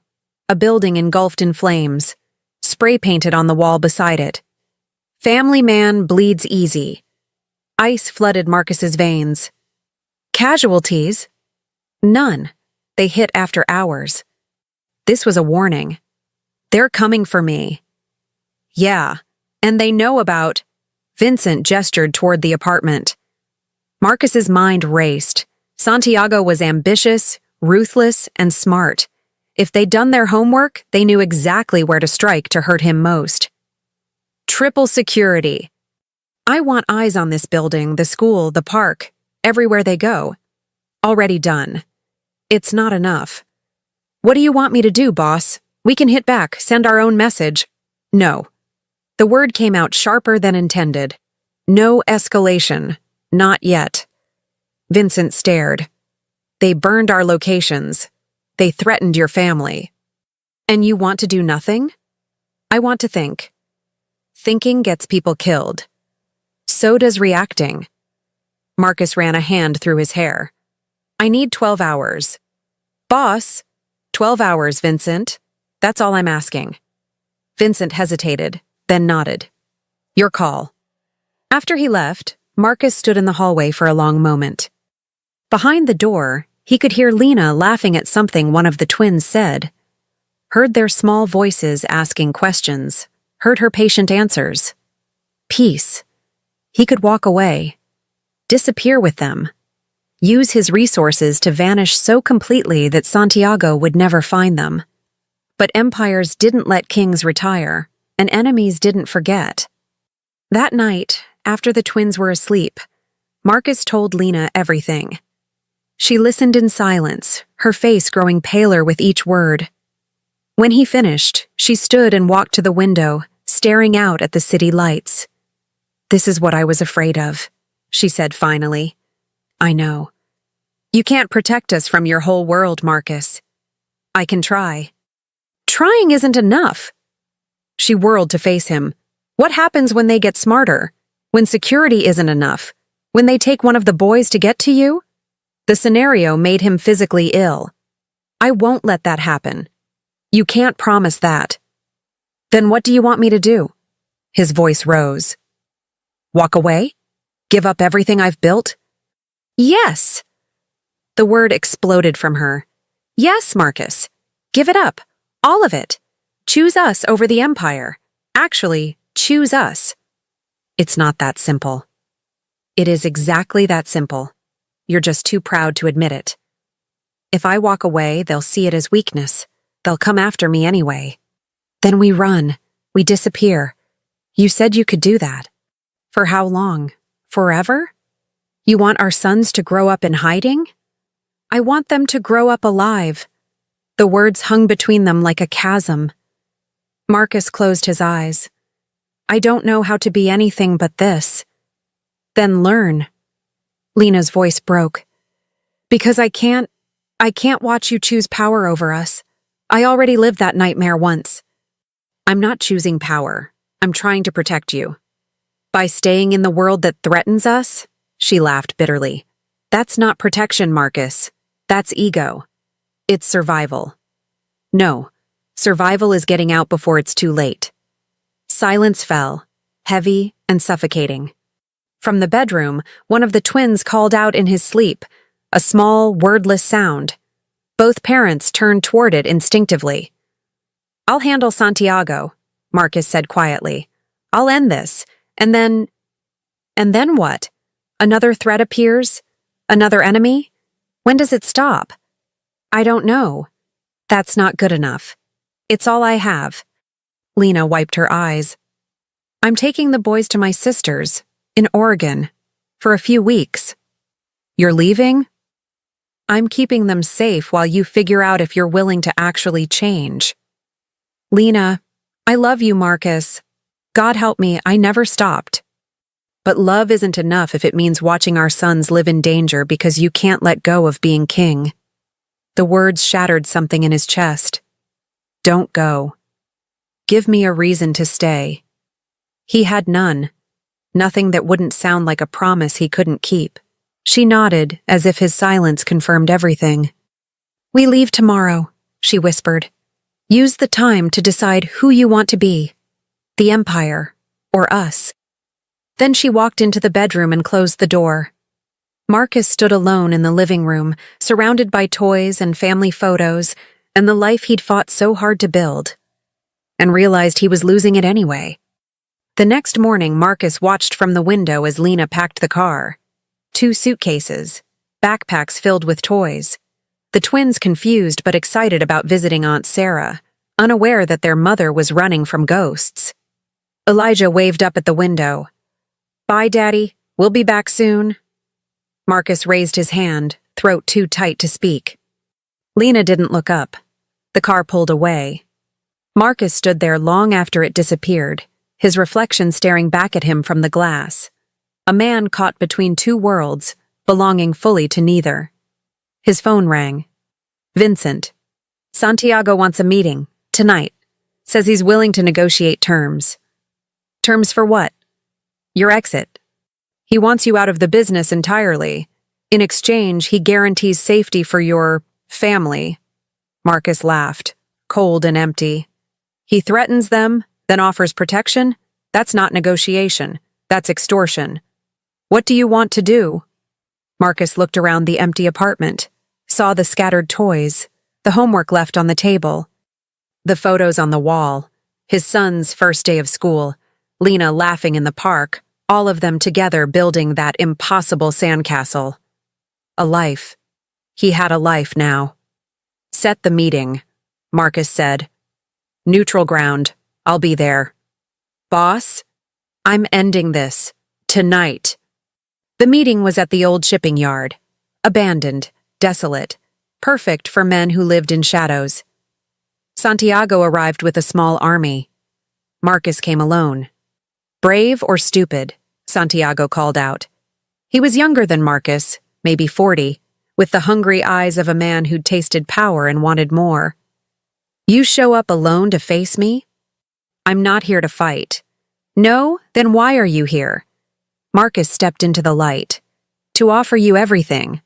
A building engulfed in flames, spray painted on the wall beside it. "Family man bleeds easy." Ice flooded Marcus's veins. "Casualties?" "None. They hit after hours." This was a warning. "They're coming for me." "Yeah, and they know about—" Vincent gestured toward the apartment. Marcus's mind raced. Santiago was ambitious, ruthless, and smart. If they'd done their homework, they knew exactly where to strike to hurt him most. "Triple security. I want eyes on this building, the school, the park, everywhere they go." "Already done." "It's not enough." "What do you want me to do, boss? We can hit back, send our own message." "No." The word came out sharper than intended. "No escalation. Not yet." Vincent stared. "They burned our locations. They threatened your family. And you want to do nothing?" "I want to think." "Thinking gets people killed. So does reacting." Marcus ran a hand through his hair. "I need 12 hours. "Boss." 12 hours, Vincent. That's all I'm asking." Vincent hesitated, then nodded. "Your call." After he left, Marcus stood in the hallway for a long moment. Behind the door, he could hear Lena laughing at something one of the twins said. Heard their small voices asking questions. Heard her patient answers. Peace. He could walk away. Disappear with them. Use his resources to vanish so completely that Santiago would never find them. But empires didn't let kings retire, and enemies didn't forget. That night, after the twins were asleep, Marcus told Lena everything. She listened in silence, her face growing paler with each word. When he finished, she stood and walked to the window, staring out at the city lights. "This is what I was afraid of," she said finally. "I know. You can't protect us from your whole world, Marcus. I can try." "Trying isn't enough." She whirled to face him. "What happens when they get smarter? When security isn't enough? When they take one of the boys to get to you?" The scenario made him physically ill. "I won't let that happen. You can't promise that." "Then what do you want me to do?" His voice rose. "Walk away? Give up everything I've built?" "Yes!" The word exploded from her. "Yes, Marcus. Give it up. All of it. Choose us over the Empire. Actually, choose us." "It's not that simple." "It is exactly that simple. You're just too proud to admit it. If I walk away, they'll see it as weakness. They'll come after me anyway. Then we run. We disappear. You said you could do that. For how long? Forever? You want our sons to grow up in hiding? I want them to grow up alive." The words hung between them like a chasm. Marcus closed his eyes. "I don't know how to be anything but this." "Then learn." Lena's voice broke. "Because I can't watch you choose power over us. I already lived that nightmare once." "I'm not choosing power. I'm trying to protect you." "By staying in the world that threatens us?" She laughed bitterly. That's not protection, Marcus. That's ego. It's survival. No, survival is getting out before it's too late. Silence fell, heavy and suffocating. From the bedroom, one of the twins called out in his sleep, a small, wordless sound. Both parents turned toward it instinctively. "I'll handle Santiago," Marcus said quietly. "I'll end this, and then what? Another threat appears? Another enemy? When does it stop?" "I don't know." "That's not good enough. It's all I have." Lena wiped her eyes. "I'm taking the boys to my sister's, in Oregon, for a few weeks." "You're leaving?" "I'm keeping them safe while you figure out if you're willing to actually change." "Lena, I love you, Marcus. God help me, I never stopped. But love isn't enough if it means watching our sons live in danger because you can't let go of being king." The words shattered something in his chest. "Don't go. Give me a reason to stay." He had none. Nothing that wouldn't sound like a promise he couldn't keep. She nodded, as if his silence confirmed everything. "We leave tomorrow," she whispered. "Use the time to decide who you want to be. The Empire, or us." Then she walked into the bedroom and closed the door. Marcus stood alone in the living room, surrounded by toys and family photos and the life he'd fought so hard to build, and realized he was losing it anyway. The next morning, Marcus watched from the window as Lena packed the car. 2 suitcases, backpacks filled with toys. The twins confused but excited about visiting Aunt Sarah, unaware that their mother was running from ghosts. Elijah waved up at the window. "Bye, Daddy. We'll be back soon." Marcus raised his hand, throat too tight to speak. Lena didn't look up. The car pulled away. Marcus stood there long after it disappeared, his reflection staring back at him from the glass. A man caught between 2 worlds, belonging fully to neither. His phone rang. "Vincent. Santiago wants a meeting, tonight. Says he's willing to negotiate terms." "Terms for what?" "Your exit. He wants you out of the business entirely. In exchange, he guarantees safety for your family." Marcus laughed, cold and empty. "He threatens them, then offers protection? That's not negotiation. That's extortion. What do you want to do?" Marcus looked around the empty apartment, saw the scattered toys, the homework left on the table, the photos on the wall, his son's first day of school, Lena laughing in the park, all of them together building that impossible sandcastle. A life. He had a life now. "Set the meeting," Marcus said. "Neutral ground. I'll be there." "Boss, I'm ending this. Tonight." The meeting was at the old shipping yard. Abandoned, desolate, perfect for men who lived in shadows. Santiago arrived with a small army. Marcus came alone. "Brave or stupid?" Santiago called out. He was younger than Marcus, maybe 40, with the hungry eyes of a man who'd tasted power and wanted more. "You show up alone to face me? I'm not here to fight." "No? Then why are you here?" Marcus stepped into the light. "To offer you everything."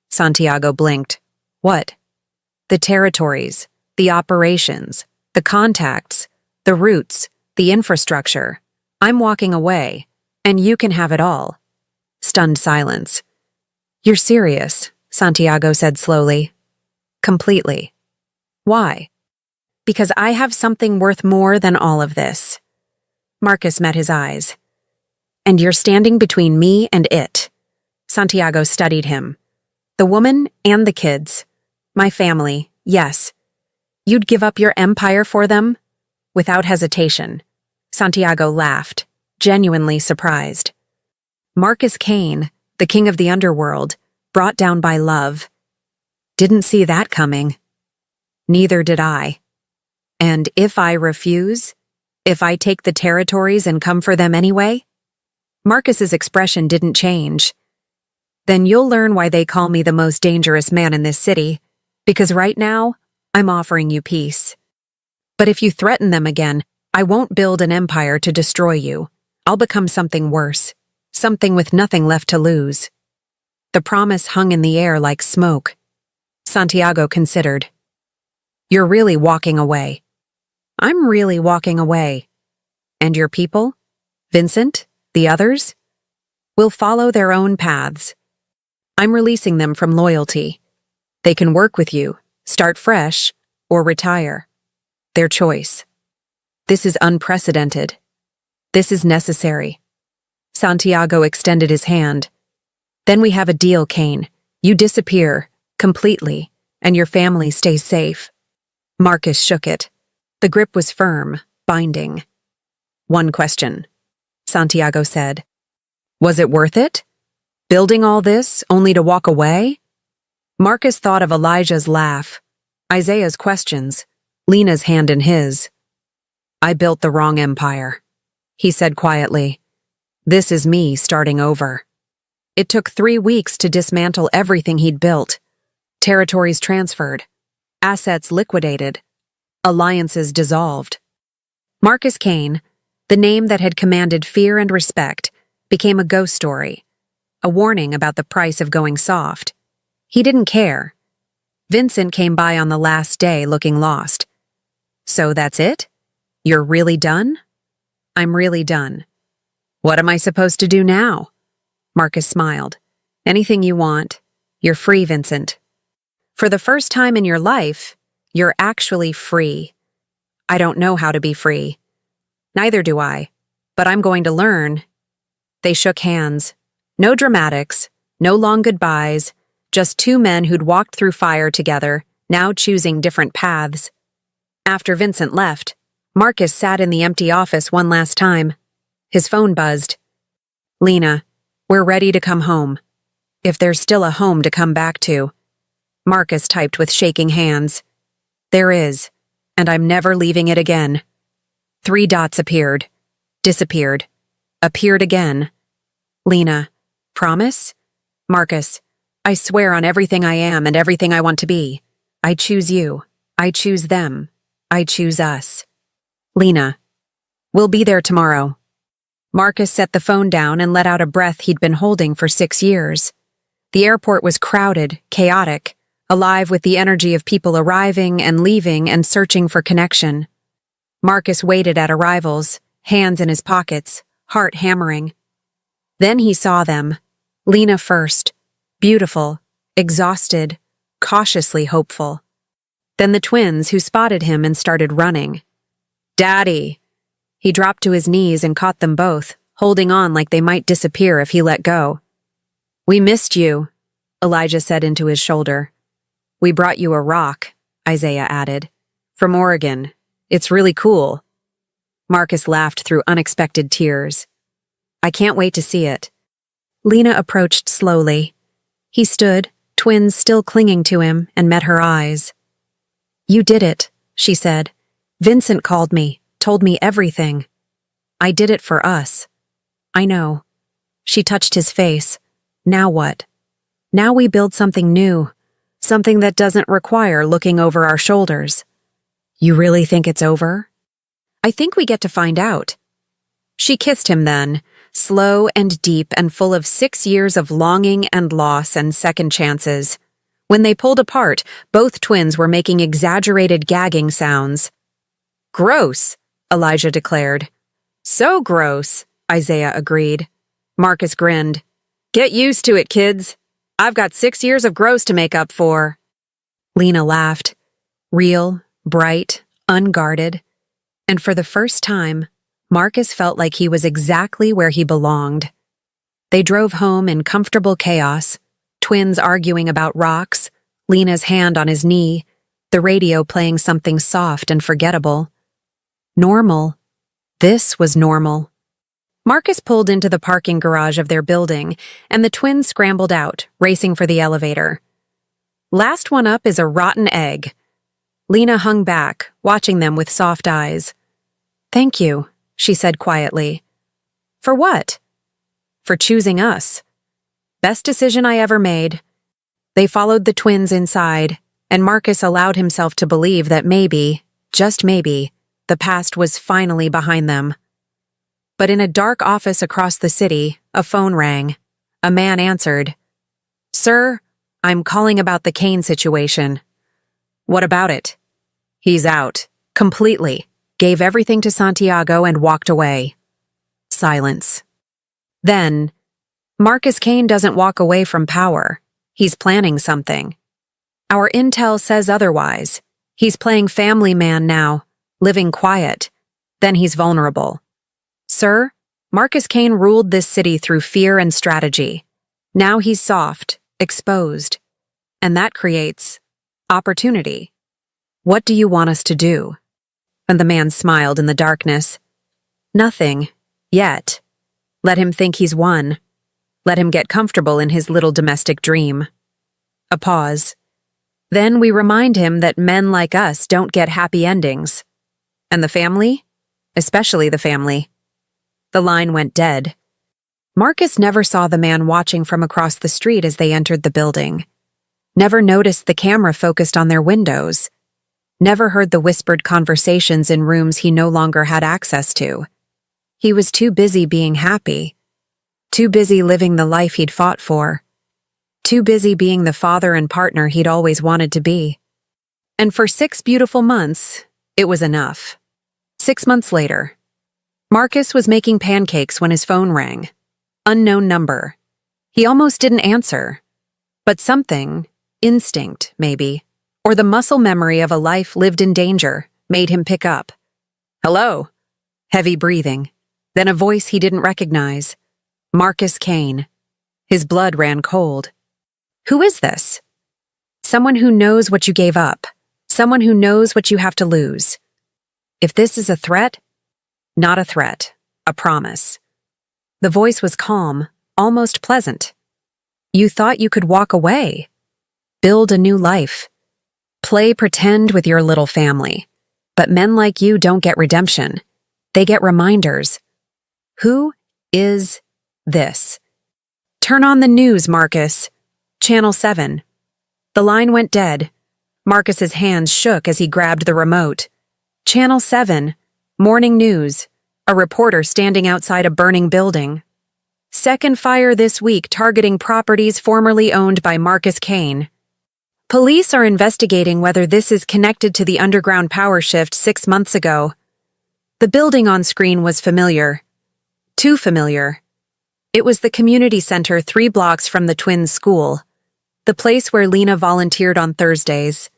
Santiago blinked. "What?" "The territories, the operations, the contacts, the routes, the infrastructure. I'm walking away, and you can have it all." Stunned silence. "You're serious," Santiago said slowly. "Completely." "Why?" "Because I have something worth more than all of this." Marcus met his eyes. "And you're standing between me and it." Santiago studied him. "The woman and the kids. My family, yes. You'd give up your empire for them?" Without hesitation. Santiago laughed, genuinely surprised. Marcus Kane, the king of the underworld, brought down by love. Didn't see that coming. Neither did I. And if I refuse? If I take the territories and come for them anyway? Marcus's expression didn't change. "Then you'll learn why they call me the most dangerous man in this city, because right now, I'm offering you peace. But if you threaten them again, I won't build an empire to destroy you. I'll become something worse, something with nothing left to lose." The promise hung in the air like smoke. Santiago considered. You're really walking away. I'm really walking away. And your people? Vincent? The others? Will follow their own paths. I'm releasing them from loyalty. They can work with you, start fresh, or retire. Their choice. This is unprecedented. This is necessary. Santiago extended his hand. Then we have a deal, Kane. You disappear, completely, and your family stays safe. Marcus shook it. The grip was firm, binding. One question, Santiago said. Was it worth it? Building all this, only to walk away? Marcus thought of Elijah's laugh, Isaiah's questions, Lena's hand in his. I built the wrong empire, he said quietly. This is me starting over. It took 3 weeks to dismantle everything he'd built. Territories transferred, assets liquidated, alliances dissolved. Marcus Kane, the name that had commanded fear and respect, became a ghost story, a warning about the price of going soft. He didn't care. Vincent came by on the last day looking lost. So that's it? You're really done? I'm really done. What am I supposed to do now? Marcus smiled. Anything you want. You're free, Vincent. For the first time in your life, you're actually free. I don't know how to be free. Neither do I, but I'm going to learn. They shook hands. No dramatics, no long goodbyes, just 2 men who'd walked through fire together, now choosing different paths. After Vincent left, Marcus sat in the empty office one last time. His phone buzzed. Lena, we're ready to come home. If there's still a home to come back to. Marcus typed with shaking hands. There is, and I'm never leaving it again. 3 dots appeared, disappeared, appeared again. Lena, promise? Marcus, I swear on everything I am and everything I want to be. I choose you. I choose them. I choose us. Lena, we'll be there tomorrow. Marcus set the phone down and let out a breath he'd been holding for 6 years. The airport was crowded, chaotic, alive with the energy of people arriving and leaving and searching for connection. Marcus waited at arrivals, hands in his pockets, heart hammering. Then he saw them. Lena first, beautiful, exhausted, cautiously hopeful. Then the twins who spotted him and started running. Daddy! He dropped to his knees and caught them both, holding on like they might disappear if he let go. We missed you, Elijah said into his shoulder. We brought you a rock, Isaiah added. From Oregon. It's really cool. Marcus laughed through unexpected tears. I can't wait to see it. Lena approached slowly. He stood, twins still clinging to him, and met her eyes. You did it, she said. Vincent called me, told me everything. I did it for us. I know. She touched his face. Now what? Now we build something new, something that doesn't require looking over our shoulders. You really think it's over? I think we get to find out. She kissed him then, slow and deep and full of 6 years of longing and loss and second chances. When they pulled apart, both twins were making exaggerated gagging sounds. Gross, Elijah declared. So gross, Isaiah agreed. Marcus grinned. Get used to it, kids. I've got 6 years of gross to make up for. Lena laughed. Real, bright, unguarded. And for the first time, Marcus felt like he was exactly where he belonged. They drove home in comfortable chaos, twins arguing about rocks, Lena's hand on his knee, the radio playing something soft and forgettable. Normal. This was normal. Marcus pulled into the parking garage of their building, and the twins scrambled out, racing for the elevator. Last one up is a rotten egg. Lena hung back, watching them with soft eyes. Thank you, she said quietly. For what? For choosing us. Best decision I ever made. They followed the twins inside, and Marcus allowed himself to believe that maybe, just maybe, the past was finally behind them. But in a dark office across the city, a phone rang. A man answered. Sir, I'm calling about the Kane situation. What about it? He's out. Completely. Gave everything to Santiago and walked away. Silence. Then, Marcus Kane doesn't walk away from power. He's planning something. Our intel says otherwise. He's playing family man now, living quiet. Then he's vulnerable. Sir, Marcus Kane ruled this city through fear and strategy. Now he's soft, exposed. And that creates opportunity. What do you want us to do? And the man smiled in the darkness. Nothing. Yet. Let him think he's won. Let him get comfortable in his little domestic dream. A pause. Then we remind him that men like us don't get happy endings. And the family? Especially the family. The line went dead. Marcus never saw the man watching from across the street as they entered the building. Never noticed the camera focused on their windows. Never heard the whispered conversations in rooms he no longer had access to. He was too busy being happy. Too busy living the life he'd fought for. Too busy being the father and partner he'd always wanted to be. And for 6 beautiful months, it was enough. 6 months later, Marcus was making pancakes when his phone rang. Unknown number. He almost didn't answer. But something, instinct maybe, or the muscle memory of a life lived in danger, made him pick up. Hello? Heavy breathing. Then a voice he didn't recognize. Marcus Kane. His blood ran cold. Who is this? Someone who knows what you gave up. Someone who knows what you have to lose. If this is a threat, not a threat, a promise. The voice was calm, almost pleasant. You thought you could walk away. Build a new life. Play pretend with your little family. But men like you don't get redemption. They get reminders. Who is this? Turn on the news, Marcus. Channel 7. The line went dead. Marcus's hands shook as he grabbed the remote. Channel 7. Morning news. A reporter standing outside a burning building. Second fire this week targeting properties formerly owned by Marcus Kane. Police are investigating whether this is connected to the underground power shift 6 months ago. The building on screen was familiar. Too familiar. It was the community center 3 blocks from the twins' school. The place where Lena volunteered on Thursdays.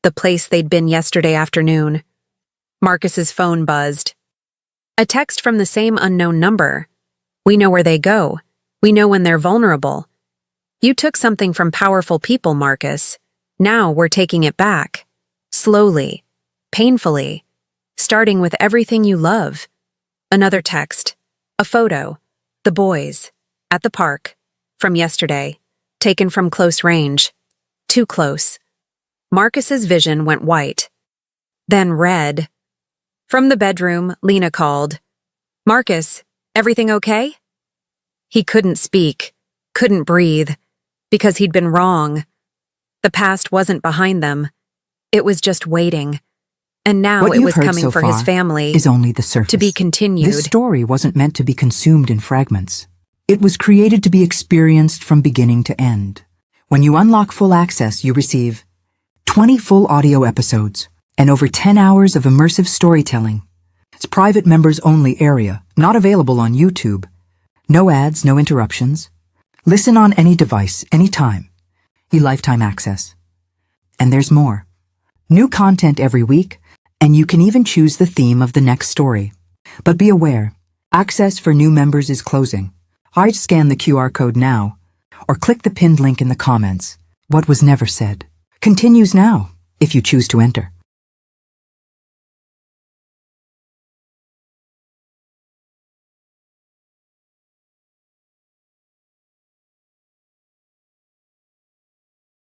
The place they'd been yesterday afternoon. Marcus's phone buzzed. A text from the same unknown number. We know where they go. We know when they're vulnerable. You took something from powerful people, Marcus. Now we're taking it back. Slowly. Painfully. Starting with everything you love. Another text. A photo. The boys. At the park. From yesterday. Taken from close range. Too close. Marcus's vision went white. Then red. From the bedroom, Lena called. Marcus, everything okay? He couldn't speak, couldn't breathe, because he'd been wrong. The past wasn't behind them. It was just waiting. And now it was coming for his family. Is only the surface. To be continued. This story wasn't meant to be consumed in fragments. It was created to be experienced from beginning to end. When you unlock full access, you receive 20 full audio episodes and over 10 hours of immersive storytelling. It's private members-only area, not available on YouTube. No ads, no interruptions. Listen on any device, anytime. Lifetime access. And there's more. New content every week, and you can even choose the theme of the next story. But be aware, access for new members is closing. I'd scan the QR code now, or click the pinned link in the comments. What was never said continues now, if you choose to enter.